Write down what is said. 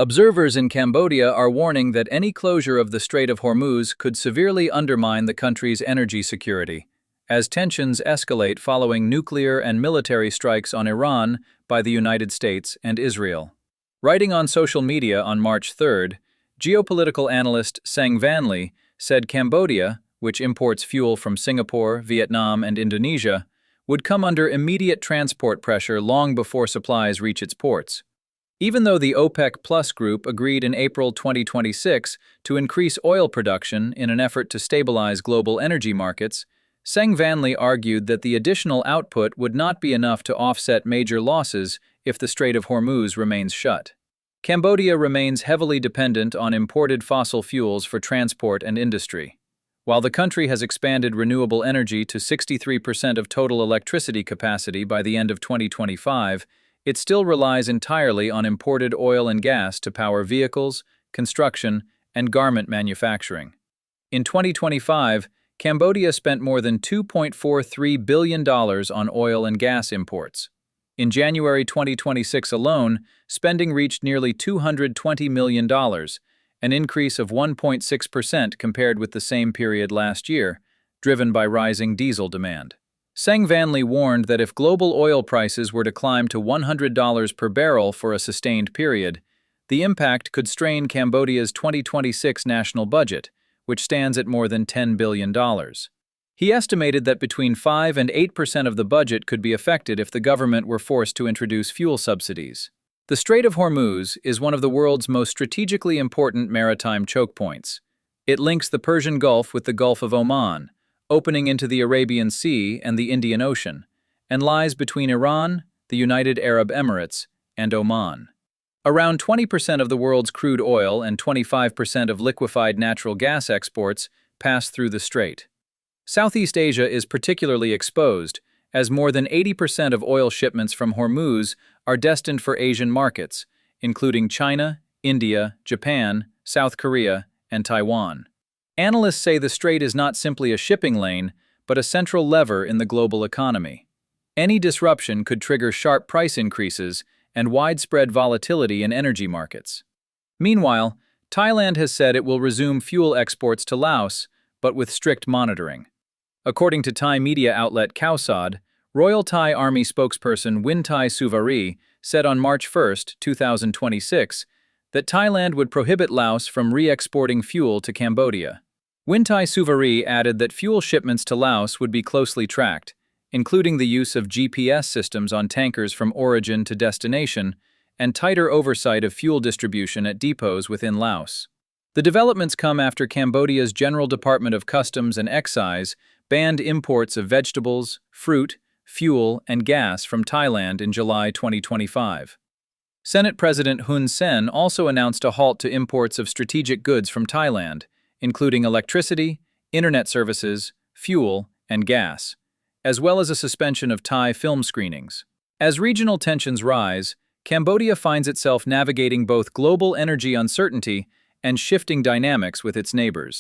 Observers in Cambodia are warning that any closure of the Strait of Hormuz could severely undermine the country's energy security, as tensions escalate following nuclear and military strikes on Iran by the United States and Israel. Writing on social media on March 3, geopolitical analyst Seng Vanley said Cambodia, which imports fuel from Singapore, Vietnam, and Indonesia, would come under immediate transport pressure long before supplies reach its ports. Even though the OPEC Plus group agreed in April 2026 to increase oil production in an effort to stabilize global energy markets, Seng Vanley argued that the additional output would not be enough to offset major losses if the Strait of Hormuz remains shut. Cambodia remains heavily dependent on imported fossil fuels for transport and industry. While the country has expanded renewable energy to 63% of total electricity capacity by the end of 2025, it still relies entirely on imported oil and gas to power vehicles, construction, and garment manufacturing. In 2025, Cambodia spent more than $2.43 billion on oil and gas imports. In January 2026 alone, spending reached nearly $220 million, an increase of 1.6% compared with the same period last year, driven by rising diesel demand. Seng Vanley warned that if global oil prices were to climb to $100 per barrel for a sustained period, the impact could strain Cambodia's 2026 national budget, which stands at more than $10 billion. He estimated that between 5 and 8% of the budget could be affected if the government were forced to introduce fuel subsidies. The Strait of Hormuz is one of the world's most strategically important maritime choke points. It links the Persian Gulf with the Gulf of Oman, opening into the Arabian Sea and the Indian Ocean, and lies between Iran, the United Arab Emirates, and Oman. Around 20% of the world's crude oil and 25% of liquefied natural gas exports pass through the strait. Southeast Asia is particularly exposed, as more than 80% of oil shipments from Hormuz are destined for Asian markets, including China, India, Japan, South Korea, and Taiwan. Analysts say the strait is not simply a shipping lane, but a central lever in the global economy. Any disruption could trigger sharp price increases and widespread volatility in energy markets. Meanwhile, Thailand has said it will resume fuel exports to Laos, but with strict monitoring. According to Thai media outlet Khawsad, Royal Thai Army spokesperson Winthai Suvari said on March 1, 2026, that Thailand would prohibit Laos from re-exporting fuel to Cambodia. Winthai Suvari added that fuel shipments to Laos would be closely tracked, including the use of GPS systems on tankers from origin to destination, and tighter oversight of fuel distribution at depots within Laos. The developments come after Cambodia's General Department of Customs and Excise banned imports of vegetables, fruit, fuel, and gas from Thailand in July 2025. Senate President Hun Sen also announced a halt to imports of strategic goods from Thailand, including electricity, internet services, fuel, and gas, as well as a suspension of Thai film screenings. As regional tensions rise, Cambodia finds itself navigating both global energy uncertainty and shifting dynamics with its neighbors.